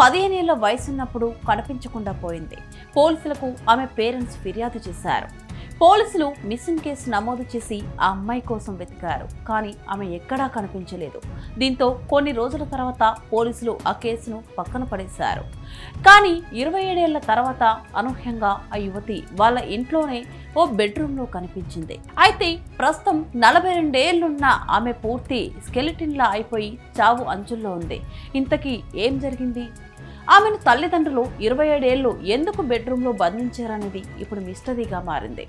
15 ఏళ్ల వయసున్నప్పుడు కనిపించకుండా పోయింది. పోలీసులకు ఆమె పేరెంట్స్ ఫిర్యాదు చేశారు. పోలీసులు మిస్సింగ్ కేసు నమోదు చేసి ఆ అమ్మాయి కోసం వెతికారు. కానీ ఆమె ఎక్కడా కనిపించలేదు. దీంతో కొన్ని రోజుల తర్వాత పోలీసులు ఆ కేసును పక్కన పడేశారు. కానీ 27 ఏళ్ల తర్వాత అనూహ్యంగా ఆ యువతి వాళ్ళ ఇంట్లోనే ఓ బెడ్రూమ్లో కనిపించింది. అయితే ప్రస్తుతం 42 ఏళ్లున్న ఆమె పూర్తి స్కెలిటిన్లా అయిపోయి చావు అంచుల్లో ఉంది. ఇంతకీ ఏం జరిగింది? ఆమెను తల్లిదండ్రులు 27 ఏళ్లు ఎందుకు బెడ్రూమ్లో బంధించారనేది ఇప్పుడు మిస్టరీగా మారింది.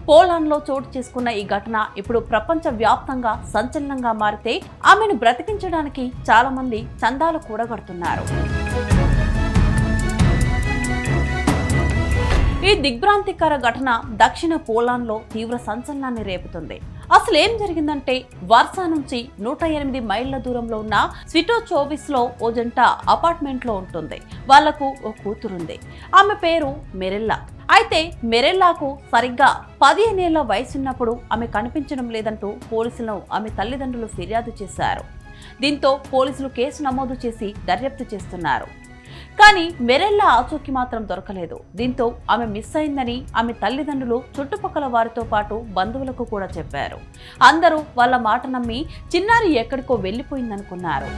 పోలాండ్లో చోటు చేసుకున్న ఈ ఘటన ఇప్పుడు ప్రపంచ వ్యాప్తంగా సంచలనంగా మారితే ఆమెను బ్రతికించడానికి చాలా మంది చందాలు కూడగడుతున్నారు. ఈ దిగ్భ్రాంతికర ఘటన దక్షిణ పోలాండ్లో తీవ్ర సంచలనాన్ని రేపుతుంది. అసలు ఏం జరిగిందంటే, వార్సా నుంచి 108 మైళ్ల దూరంలో ఉన్న స్విటోచోవిస్ లో ఓ జంట అపార్ట్మెంట్ లో ఉంటుంది. వాళ్లకు ఓ కూతురుంది. ఆమె పేరు మెరెల్లా. అయితే మెరెల్లాకు సరిగ్గా 15 ఏళ్ల వయసున్నప్పుడు ఆమె కనిపించడం లేదంటూ పోలీసులను ఆమె తల్లిదండ్రులు ఫిర్యాదు చేశారు. దీంతో పోలీసులు కేసు నమోదు చేసి దర్యాప్తు చేస్తున్నారు. కానీ మెరెల్లా ఆచూకీ మాత్రం దొరకలేదు. దీంతో ఆమె మిస్ అయిందని ఆమె తల్లిదండ్రులు చుట్టుపక్కల వారితో పాటు బంధువులకు కూడా చెప్పారు. అందరూ వాళ్ళ మాట నమ్మి చిన్నారి ఎక్కడికో వెళ్లిపోయిందనుకున్నారు.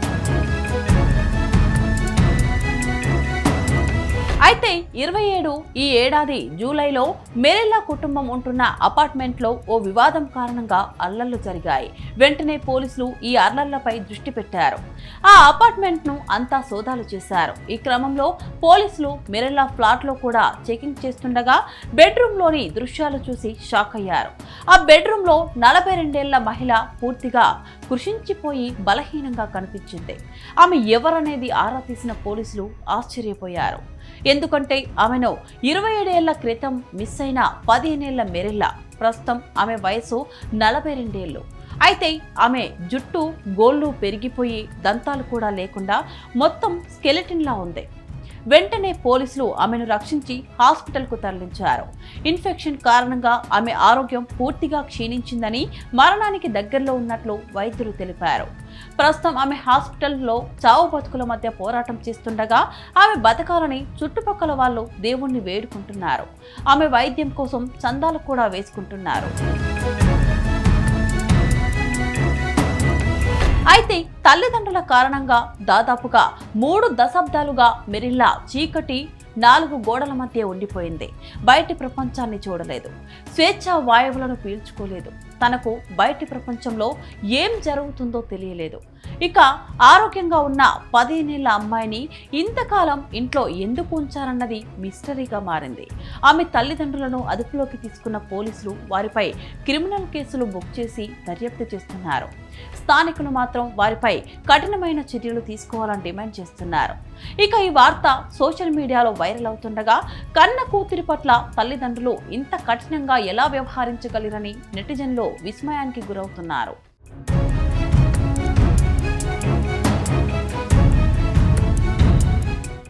అయితే 27 ఈ ఏడాది జూలైలో మెరెల్లా కుటుంబం ఉంటున్న అపార్ట్మెంట్లో ఓ వివాదం కారణంగా అల్లర్లు జరిగాయి. వెంటనే పోలీసులు ఈ అల్లర్లపై దృష్టి పెట్టారు. ఆ అపార్ట్మెంట్ను అంతా సోదాలు చేశారు. ఈ క్రమంలో పోలీసులు మెరెల్లా ఫ్లాట్లో కూడా చెకింగ్ చేస్తుండగా బెడ్రూమ్లోని దృశ్యాలు చూసి షాక్ అయ్యారు. ఆ బెడ్రూమ్లో 42 ఏళ్ల మహిళ పూర్తిగా కృషించిపోయి బలహీనంగా కనిపించింది. ఆమె ఎవరనేది ఆరా తీసిన పోలీసులు ఆశ్చర్యపోయారు. ఎందుకంటే ఆమెను 27 ఏళ్ల క్రితం మిస్ అయిన 15 ఏళ్ల మెరెల్లా. ప్రస్తుతం ఆమె వయసు 42 ఏళ్లు. అయితే ఆమె జుట్టు గోళ్లు పెరిగిపోయి దంతాలు కూడా లేకుండా మొత్తం స్కెలిటన్లా ఉంది. వెంటనే పోలీసులు ఆమెను రక్షించి హాస్పిటల్కు తరలించారు. ఇన్ఫెక్షన్ కారణంగా ఆమె ఆరోగ్యం పూర్తిగా క్షీణించిందని, మరణానికి దగ్గరలో ఉన్నట్లు వైద్యులు తెలిపారు. ప్రస్తుతం ఆమె హాస్పిటల్లో చావు బతుకుల మధ్య పోరాటం చేస్తుండగా ఆమె బతకాలని చుట్టుపక్కల వాళ్ళు దేవుణ్ణి వేడుకుంటున్నారు. ఆమె వైద్యం కోసం చందాలు కూడా వేసుకుంటున్నారు. అయితే తల్లిదండ్రుల కారణంగా దాదాపుగా 3 దశాబ్దాలుగా మెరెల్లా చీకటి 4 గోడల మధ్య ఉండిపోయింది. బయటి ప్రపంచాన్ని చూడలేదు. స్వేచ్ఛా వాయువులను పీల్చుకోలేదు. తనకు బయటి ప్రపంచంలో ఏం జరుగుతుందో తెలియలేదు. ఇక ఆరోగ్యంగా ఉన్న 15 ఏళ్ల అమ్మాయిని ఇంతకాలం ఇంట్లో ఎందుకు ఉంచారన్నది మిస్టరీగా మారింది. ఆమె తల్లిదండ్రులను అదుపులోకి తీసుకున్న పోలీసులు వారిపై క్రిమినల్ కేసులు బుక్ చేసి దర్యాప్తు చేస్తున్నారు. స్థానికులు మాత్రం వారిపై కఠినమైన చర్యలు తీసుకోవాలని డిమాండ్ చేస్తున్నారు. ఇక ఈ వార్త సోషల్ మీడియాలో వైరల్ అవుతుండగా కన్న కూతురి పట్ల తల్లిదండ్రులు ఇంత కఠినంగా ఎలా వ్యవహరించగలరని నెటిజన్లు విస్మయానికి గురవుతున్నారు.